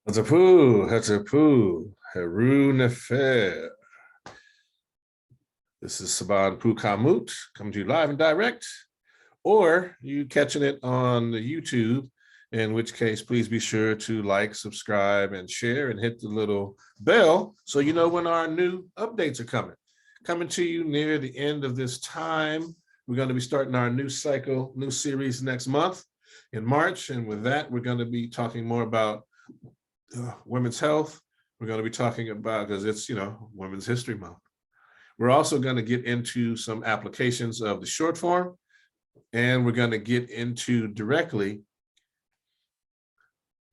Hatapu, Heru Nefer. This is Saban Pukamut coming to you live and direct, or you catching it on the YouTube, in which case, please be sure to like, subscribe, and share, and hit the little bell so you know when our new updates are coming. Coming to you near the end of this time. We're going to be starting our new cycle, new series next month in March. And with that, we're going to be talking more about women's health. We're going to be talking about, because it's, Women's History Month. We're also going to get into some applications of the short form, and we're going to get into directly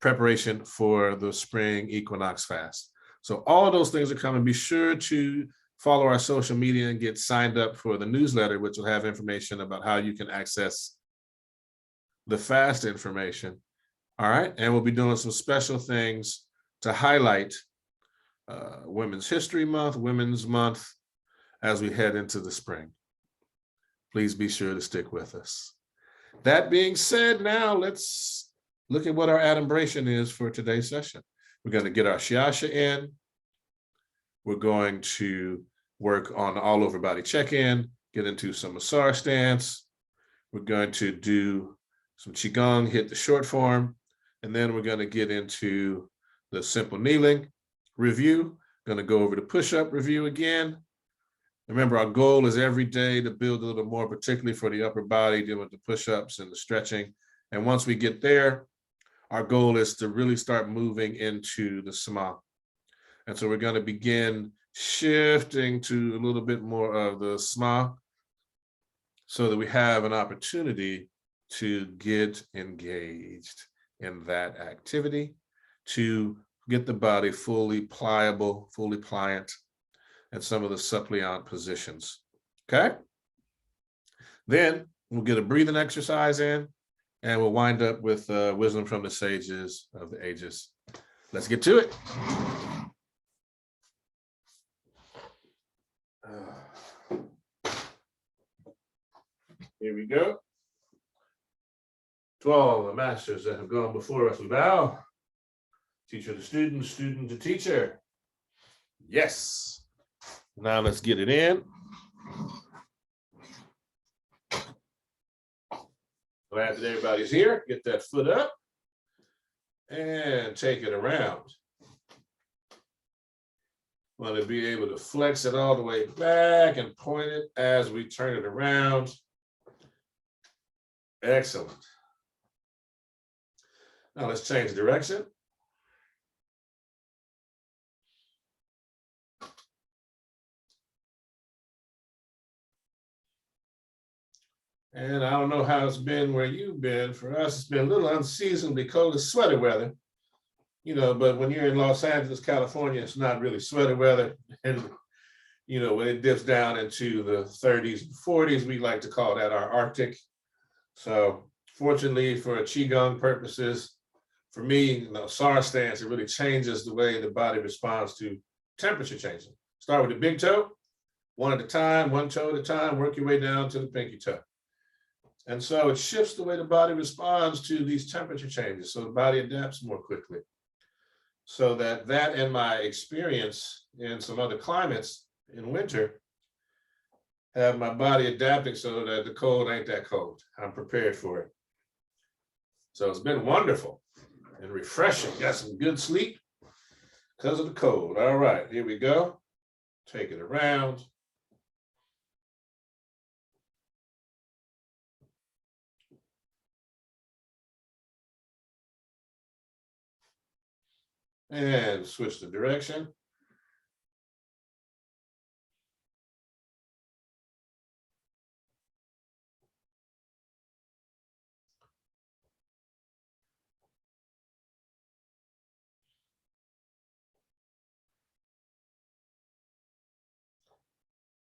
preparation for the spring equinox fast. So all of those things are coming. Be sure to follow our social media and get signed up for the newsletter, which will have information about how you can access the fast information. All right, and we'll be doing some special things to highlight Women's History Month, Women's Month, as we head into the spring. Please be sure to stick with us. That being said, now let's look at what our adumbration is for today's session. We're going to get our Shiasha in. We're going to work on all over body check-in, get into some Asar Stance. We're going to do some Qigong, hit the short form, and then we're going to get into the simple kneeling review. Going to go over the push-up review again. Remember, our goal is every day to build a little more, particularly for the upper body, dealing with the push-ups and the stretching. And once we get there, our goal is to really start moving into the sama. And so we're going to begin shifting to a little bit more of the sama so that we have an opportunity to get engaged in that activity, to get the body fully pliable, fully pliant, and some of the suppliant positions, okay? Then we'll get a breathing exercise in, and we'll wind up with wisdom from the sages of the ages. Let's get to it. Here we go. To all the masters that have gone before us, we bow. Teacher to student, student to teacher. Yes. Now let's get it in. Glad that everybody's here. Get that foot up and take it around. Want to be able to flex it all the way back and point it as we turn it around. Excellent. Now let's change direction. And I don't know how it's been where you've been. For us, it's been a little unseasonably cold. It's sweater weather, but when you're in Los Angeles, California, it's not really sweater weather. And, when it dips down into the 30s and 40s, we like to call that our Arctic. So fortunately for Qigong purposes, for me, Asar Stance, it really changes the way the body responds to temperature changing. Start with the big toe, one at a time, one toe at a time, work your way down to the pinky toe. And so it shifts the way the body responds to these temperature changes. So the body adapts more quickly. So that and my experience in some other climates in winter have my body adapting so that the cold ain't that cold. I'm prepared for it. So it's been wonderful and refreshing. Got some good sleep because of the cold. All right, here we go. Take it around. And switch the direction.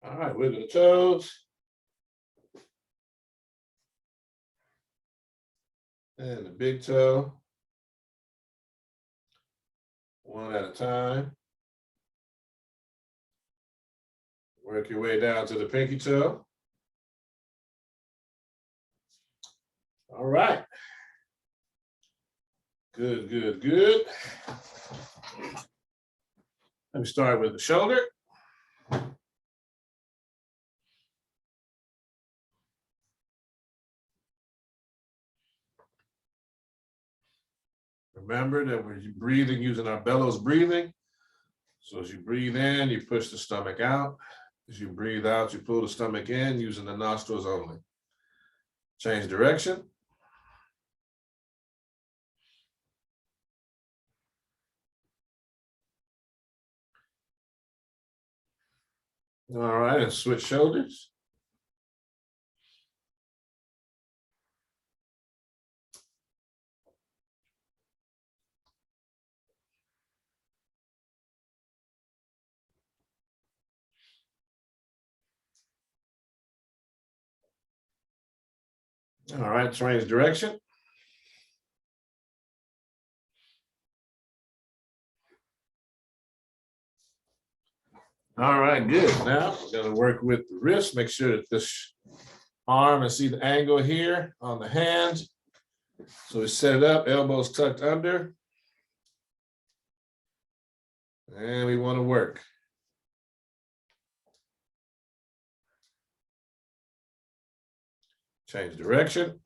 All right, wiggle the toes. And the big toe. One at a time. Work your way down to the pinky toe. All right. Good, good, good. Let me start with the shoulder. Remember that we're breathing using our bellows breathing. So as you breathe in, you push the stomach out. As you breathe out, you pull the stomach in using the nostrils only. Change direction. All right, and switch shoulders. All right, change direction. All right, good. Now we're going to work with the wrist. Make sure that this arm, and see the angle here on the hand. So we set it up, elbows tucked under. And we want to work. Change direction.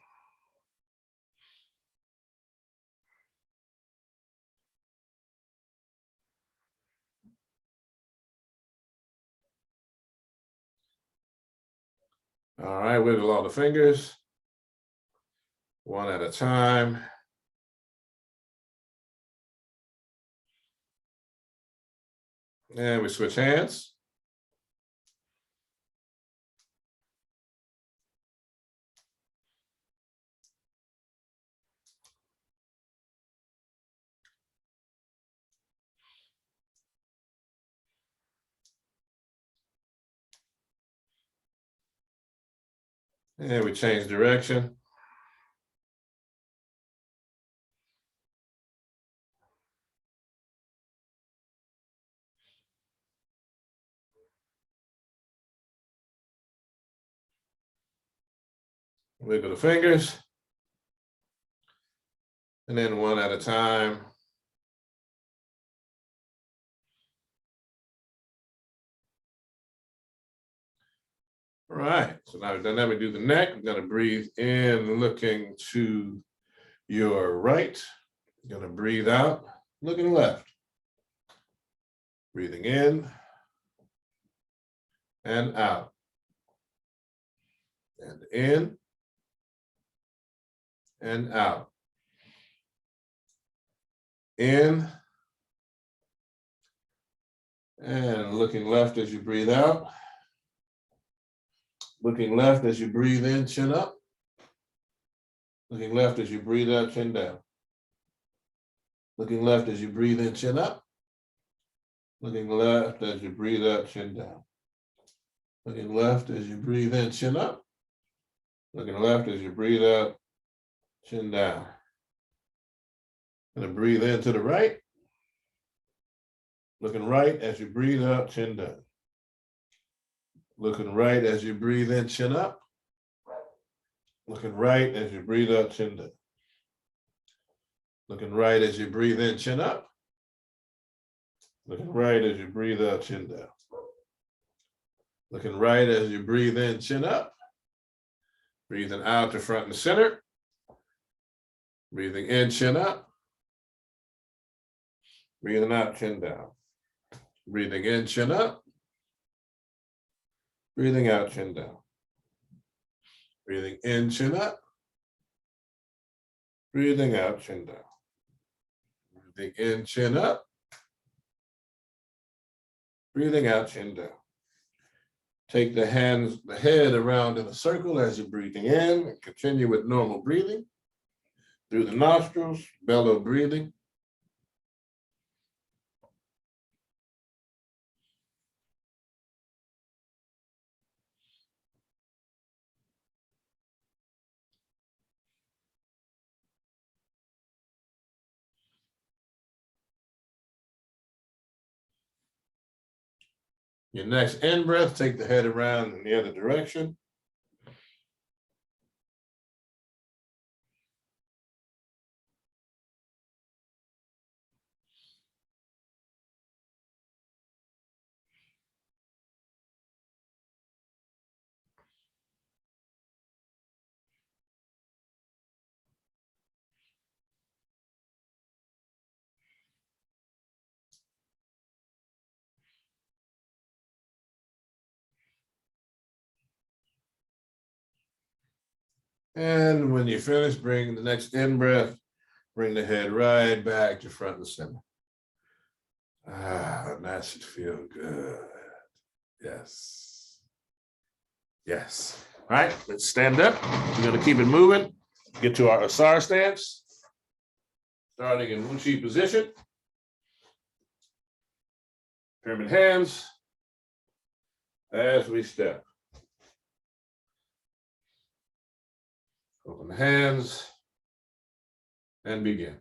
All right, wiggle all the fingers. One at a time. And we switch hands. And we change direction. Wiggle the fingers. And then one at a time. All right, so now we've done that, we do the neck. We're going to breathe in, looking to your right. You're going to breathe out, looking left. Breathing in and out. And in and out. In and looking left as you breathe out. Looking left as you breathe in, chin up. Looking left as you breathe out, chin down. Looking left as you breathe in, chin up. Looking left as you breathe out, chin down. Looking left as you breathe in, chin up. Looking left as you breathe out, chin down. Gonna breathe in to the right. Looking right as you breathe out, chin down. Looking right as you breathe in, chin up. Looking right as you breathe out, chin down. Looking right as you breathe in, chin up. Looking right as you breathe out, chin down. Looking right as you breathe in, chin up. Breathing out to front and center. Breathing in, chin up. Breathing out, chin down. Breathing in, chin up. Breathing out, chin down. Breathing in, chin up. Breathing out, chin down. Breathing in, chin up. Breathing out, chin down. Take the head around in a circle as you're breathing in, and continue with normal breathing. Through the nostrils, bellow breathing. Your next in breath, take the head around in the other direction. And when you finish, bring the next in breath, bring the head right back to front and center. Ah, that should feel good. Yes. Yes. All right, let's stand up. We're going to keep it moving. Get to our Asar stance. Starting in Wuchi position. Pyramid hands as we step. Open the hands and begin.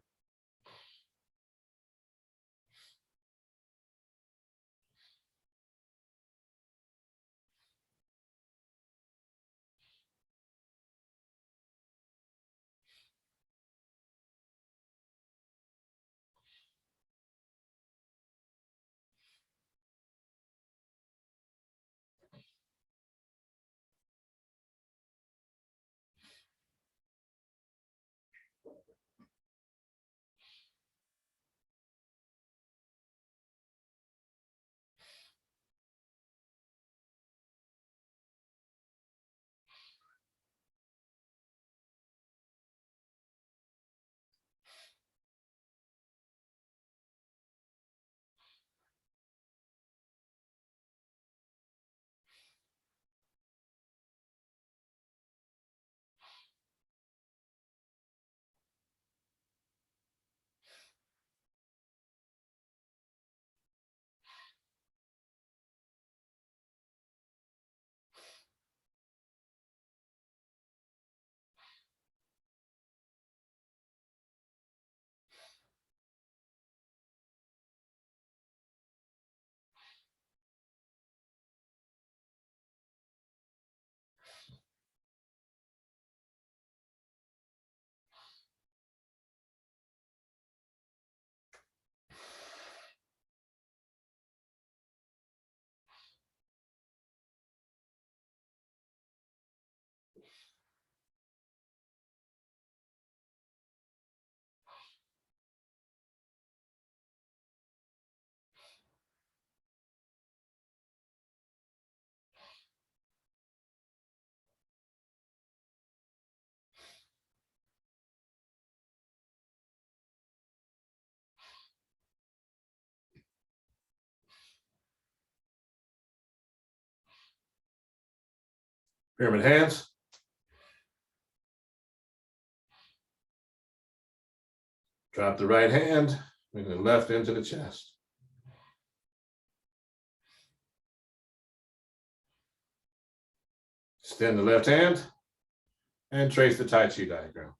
Pyramid hands. Drop the right hand, bring the left into the chest. Extend the left hand and trace the Tai Chi diagram.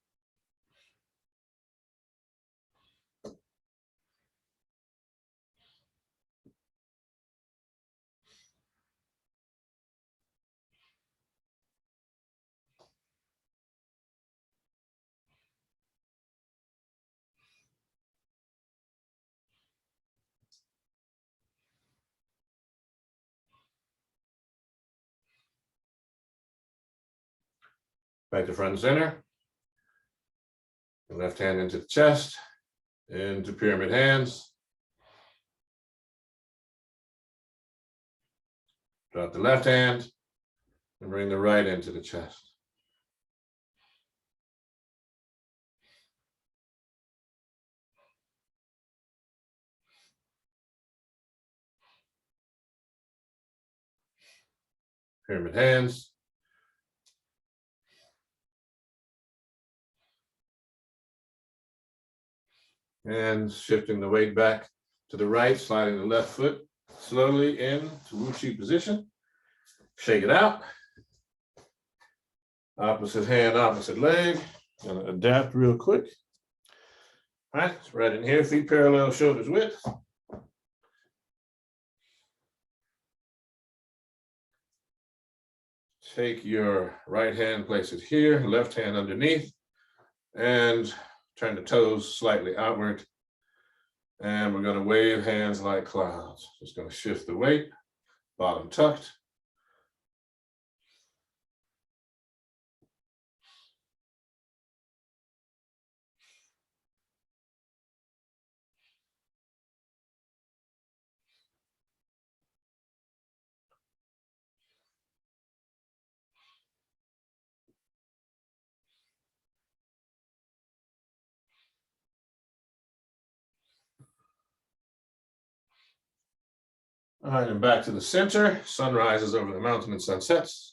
Back to front and center. The left hand into the chest, into pyramid hands. Drop the left hand and bring the right into the chest. Pyramid hands. And shifting the weight back to the right, sliding the left foot slowly in to Wuchi position. Shake it out. Opposite hand, opposite leg. Gonna adapt real quick. All right, it's right in here, feet parallel, shoulders width. Take your right hand, place it here, left hand underneath, and turn the toes slightly outward. And we're going to wave hands like clouds. Just going to shift the weight, bottom tucked. All right, and back to the center. Sun rises over the mountain and sun sets.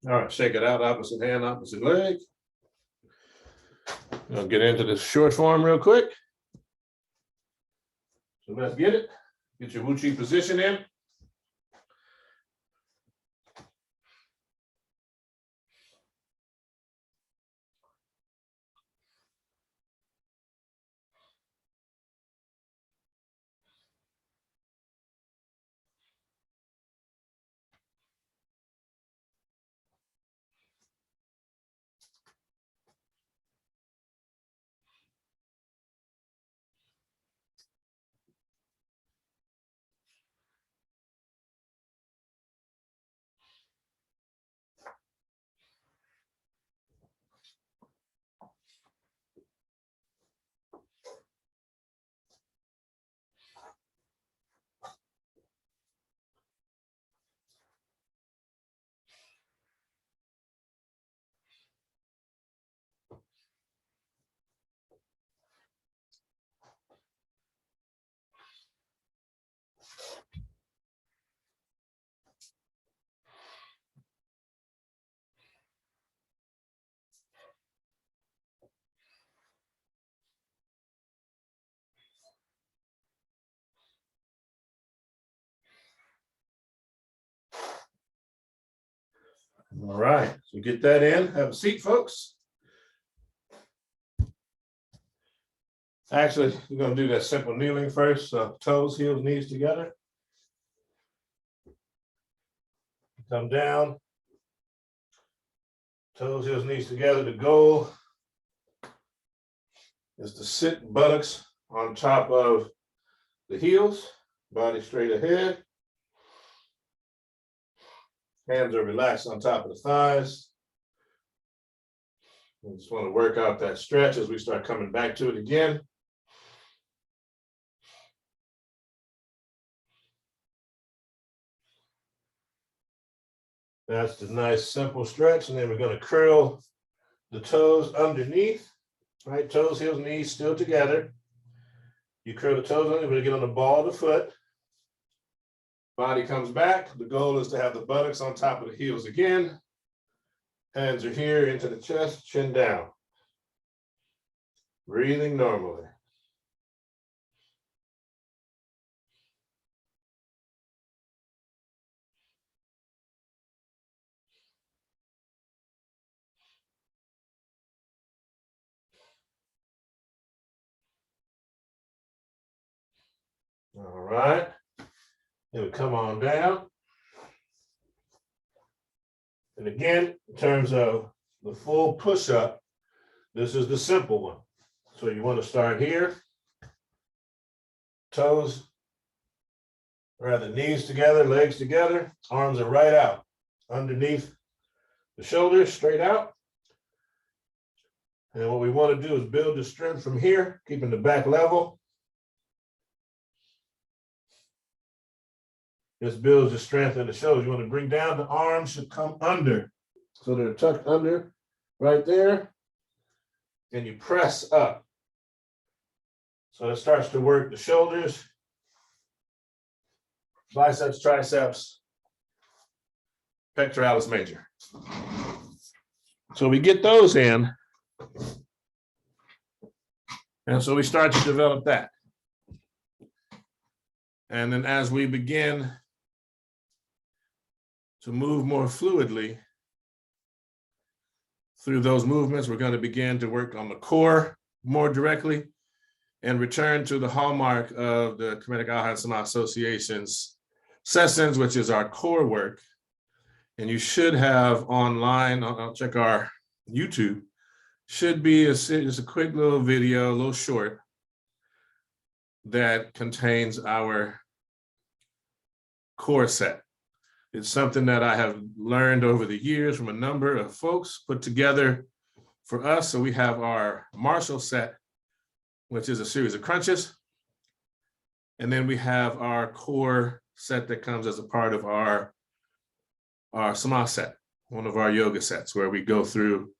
All right, shake it out, opposite hand, opposite leg. I'll get into this short form real quick. So let's get it. Get your Wu Chi position in. All right, so get that in. Have a seat, folks. Actually, we're going to do that simple kneeling first. So toes, heels, knees together. Come down. Toes, heels, knees together. The goal is to sit buttocks on top of the heels, body straight ahead. Hands are relaxed on top of the thighs. We just want to work out that stretch as we start coming back to it again. That's the nice simple stretch. And then we're going to curl the toes underneath, right? Toes, heels, knees still together. You curl the toes under, we're going to get on the ball of the foot. Body comes back. The goal is to have the buttocks on top of the heels again. Hands are here into the chest, chin down. Breathing normally. All right. Then we come on down. And again, in terms of the full push-up, this is the simple one. So you want to start here. Toes, rather knees together, legs together, arms are right out. Underneath the shoulders, straight out. And what we want to do is build the strength from here, keeping the back level. This builds the strength in the shoulders. You want to bring down, the arms should come under. So they're tucked under right there. And you press up. So it starts to work the shoulders, biceps, triceps, pectoralis major. So we get those in. And so we start to develop that. And then as we begin to move more fluidly through those movements, we're going to begin to work on the core more directly and return to the hallmark of the Kemetic Al-Hasana Association's sessions, which is our core work. And you should have online, I'll check our YouTube, should be just a quick little video, a little short, that contains our core set. It's something that I have learned over the years from a number of folks, put together for us. So we have our martial set, which is a series of crunches. And then we have our core set that comes as a part of our sama set, one of our yoga sets, where we go through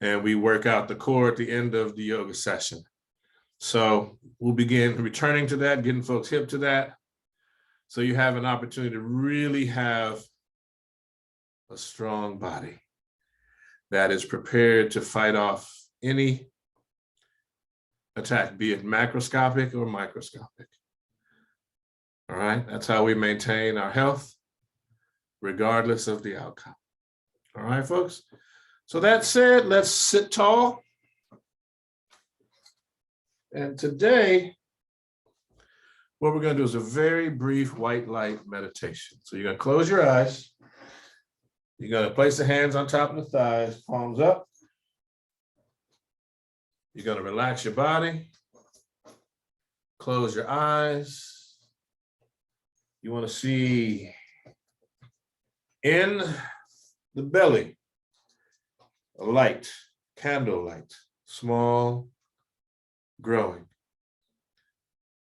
and we work out the core at the end of the yoga session. So we'll begin returning to that, getting folks hip to that. So you have an opportunity to really have a strong body that is prepared to fight off any attack, be it macroscopic or microscopic. All right, that's how we maintain our health, regardless of the outcome. All right, folks. So that said, let's sit tall. And today, what we're going to do is a very brief white light meditation. So you're going to close your eyes. You're going to place the hands on top of the thighs, palms up. You're going to relax your body. Close your eyes. You want to see in the belly a light, candle light, small, growing.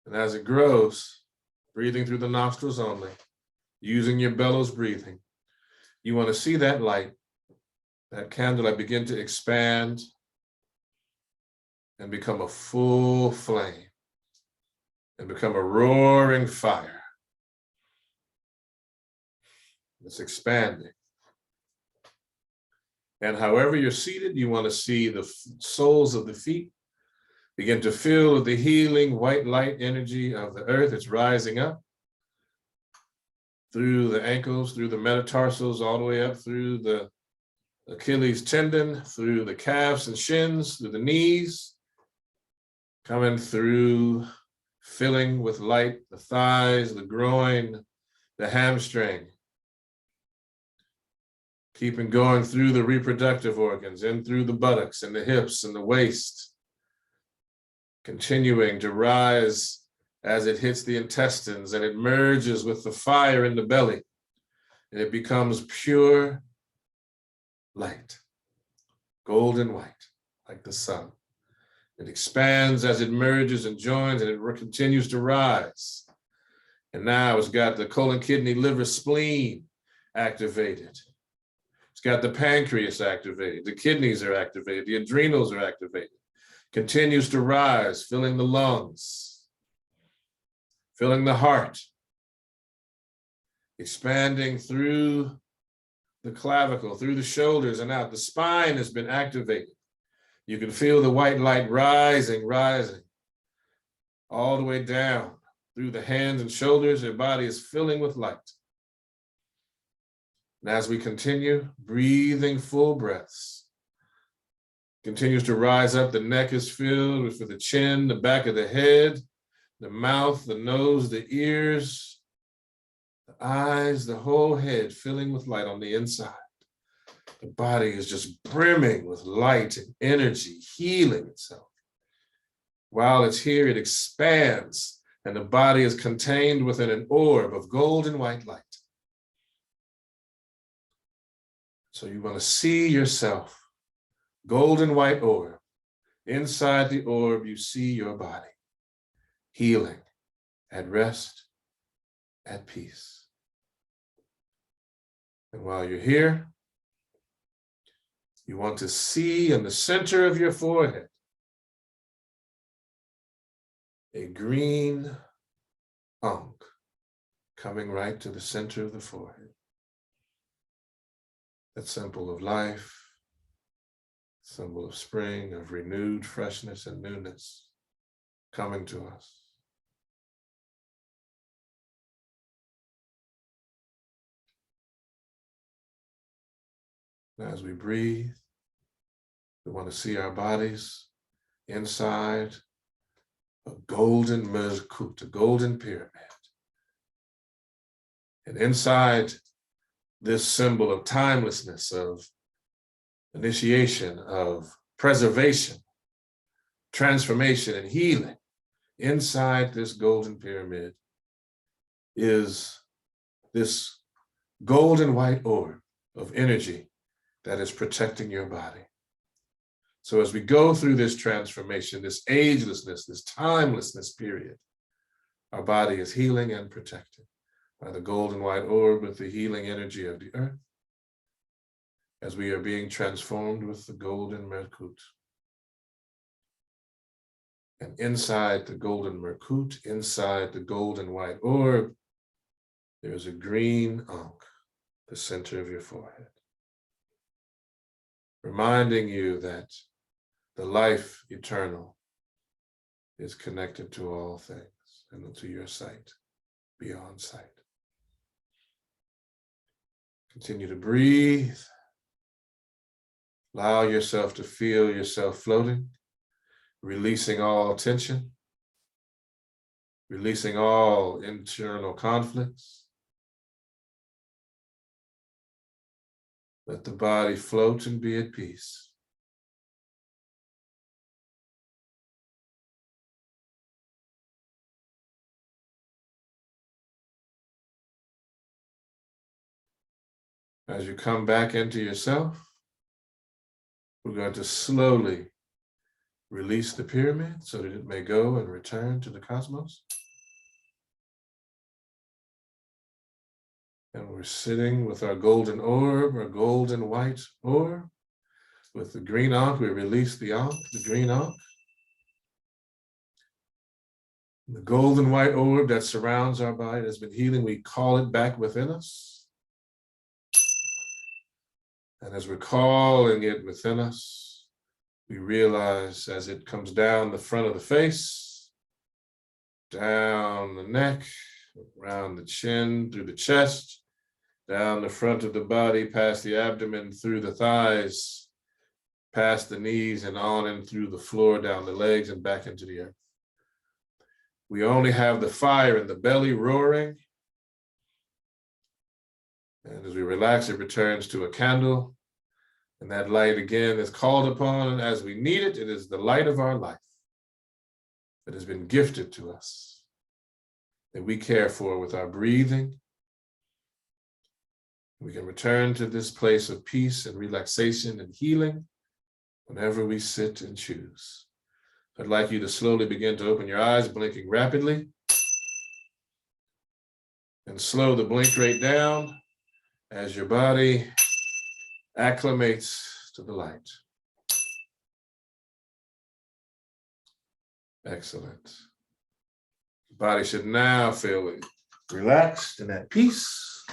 And as it grows, breathing through the nostrils only, using your bellows breathing, you want to see that light, that candle light begin to expand and become a full flame and become a roaring fire. It's expanding. And however you're seated, you want to see the soles of the feet begin to fill with the healing white light energy of the earth. It's rising up through the ankles, through the metatarsals, all the way up through the Achilles tendon, through the calves and shins, through the knees, coming through, filling with light, the thighs, the groin, the hamstring. Keeping going through the reproductive organs, in through the buttocks and the hips and the waist. Continuing to rise as it hits the intestines and it merges with the fire in the belly. And it becomes pure light, golden white, like the sun. It expands as it merges and joins, and it continues to rise. And now it's got the colon, kidney, liver, spleen activated. It's got the pancreas activated, the kidneys are activated, the adrenals are activated. Continues to rise, filling the lungs, filling the heart, expanding through the clavicle, through the shoulders and out. The spine has been activated. You can feel the white light rising, rising, all the way down through the hands and shoulders. Your body is filling with light. And as we continue, breathing full breaths, continues to rise up. The neck is filled with the chin, the back of the head, the mouth, the nose, the ears, the eyes, the whole head filling with light on the inside. The body is just brimming with light and energy, healing itself. While it's here, it expands, and the body is contained within an orb of golden white light. So you want to see yourself, golden white orb. Inside the orb, you see your body, healing, at rest, at peace. And while you're here, you want to see in the center of your forehead a green ankh coming right to the center of the forehead. That symbol of life, symbol of spring, of renewed freshness and newness coming to us. As we breathe, we want to see our bodies inside a golden mezkut, a golden pyramid. And inside this symbol of timelessness, of initiation, of preservation, transformation, and healing inside this golden pyramid is this golden white orb of energy that is protecting your body. So as we go through this transformation, this agelessness, this timelessness period, our body is healing and protected by the golden white orb with the healing energy of the earth, as we are being transformed with the golden Merkut. And inside the golden Merkut, inside the golden white orb, there is a green Ankh, the center of your forehead, reminding you that the life eternal is connected to all things and to your sight, beyond sight. Continue to breathe. Allow yourself to feel yourself floating, releasing all tension, releasing all internal conflicts. Let the body float and be at peace. As you come back into yourself, we're going to slowly release the pyramid so that it may go and return to the cosmos. And we're sitting with our golden orb, our golden white orb. With the green Ankh, we release the Ankh, the green Ankh. The golden white orb that surrounds our body has been healing. We call it back within us. And as we're calling it within us, we realize as it comes down the front of the face, down the neck, around the chin, through the chest, down the front of the body, past the abdomen, through the thighs, past the knees, and on and through the floor, down the legs, and back into the earth. We only have the fire in the belly roaring. And as we relax, it returns to a candle. And that light again is called upon as we need it. It is the light of our life that has been gifted to us, that we care for with our breathing. We can return to this place of peace and relaxation and healing whenever we sit and choose. I'd like you to slowly begin to open your eyes, blinking rapidly, and slow the blink rate down as your body acclimates to the light. Excellent. The body should now feel relaxed and at peace.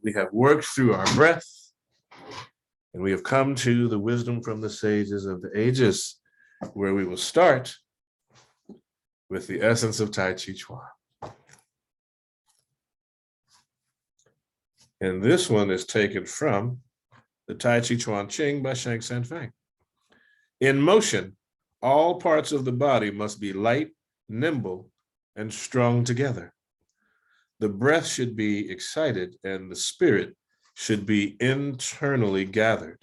We have worked through our breath, and we have come to the wisdom from the sages of the ages, where we will start with the essence of Tai Chi Chuan. And this one is taken from the Tai Chi Chuan Ching by Shang San Feng. In motion, all parts of the body must be light, nimble, and strung together. The breath should be excited and the spirit should be internally gathered.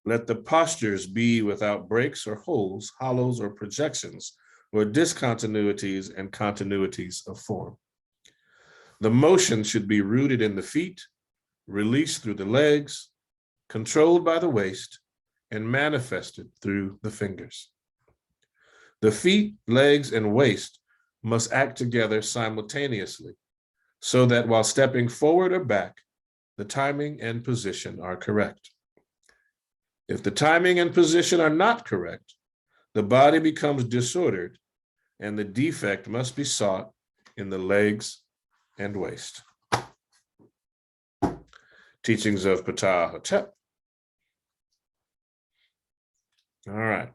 Let the postures be without breaks or holes, hollows or projections, or discontinuities and continuities of form. The motion should be rooted in the feet, released through the legs, controlled by the waist, and manifested through the fingers. The feet, legs, and waist must act together simultaneously, so that while stepping forward or back, the timing and position are correct. If the timing and position are not correct, the body becomes disordered, and the defect must be sought in the legs and waist. Teachings of Ptah Hotep. All right.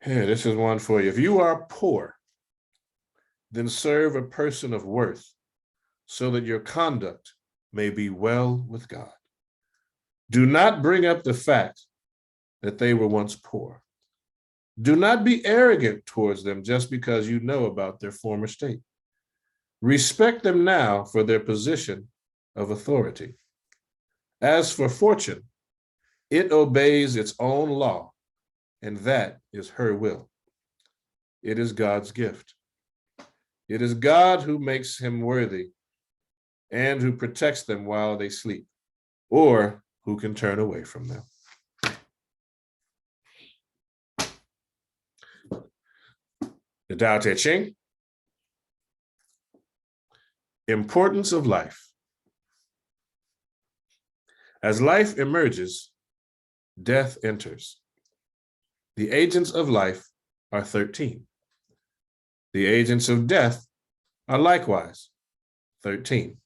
Here, this is one for you. If you are poor, then serve a person of worth, so that your conduct may be well with God. Do not bring up the fact that they were once poor. Do not be arrogant towards them just because you know about their former state. Respect them now for their position of authority. As for fortune, it obeys its own law, and that is her will. It is God's gift. It is God who makes him worthy and who protects them while they sleep, or who can turn away from them. The Tao Te Ching. Importance of life. As life emerges, death enters. The agents of life are 13. The agents of death are likewise 13.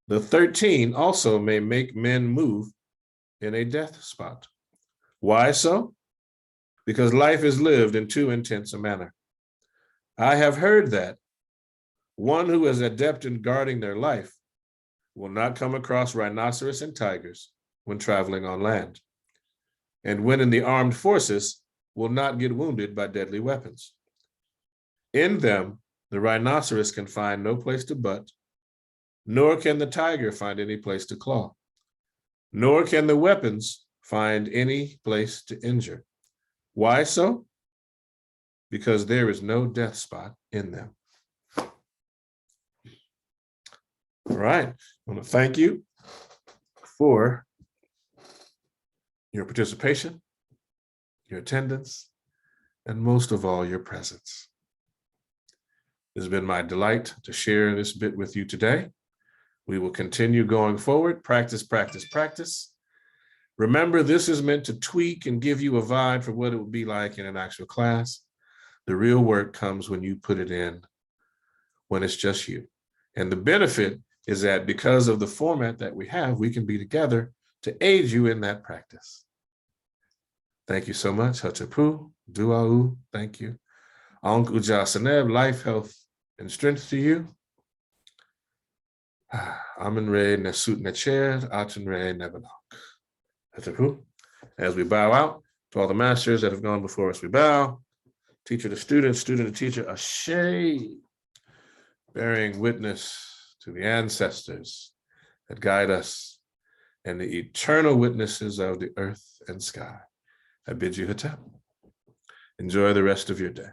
The 13 also may make men move in a death spot. Why so? Because life is lived in too intense a manner. I have heard that one who is adept in guarding their life will not come across rhinoceros and tigers when traveling on land, and when in the armed forces will not get wounded by deadly weapons. In them, the rhinoceros can find no place to butt, nor can the tiger find any place to claw, nor can the weapons find any place to injure. Why so? Because there is no death spot in them. All right, I want to thank you for your participation, your attendance, and most of all, your presence. It has been my delight to share this bit with you today. We will continue going forward. Practice, practice, practice. Remember, this is meant to tweak and give you a vibe for what it would be like in an actual class. The real work comes when you put it in, when it's just you. And the benefit is that because of the format that we have, we can be together to aid you in that practice. Thank you so much. Hachapu, Duau, thank you. Ankh Uja Saneb, life, health, and strength to you. Amen Re Nesut Necher, Aten Re Nebanok. Hachapu. As we bow out to all the masters that have gone before us, we bow. Teacher to student, student to teacher, Ashe, bearing witness to the ancestors that guide us and the eternal witnesses of the earth and sky. I bid you Hatep. Enjoy the rest of your day.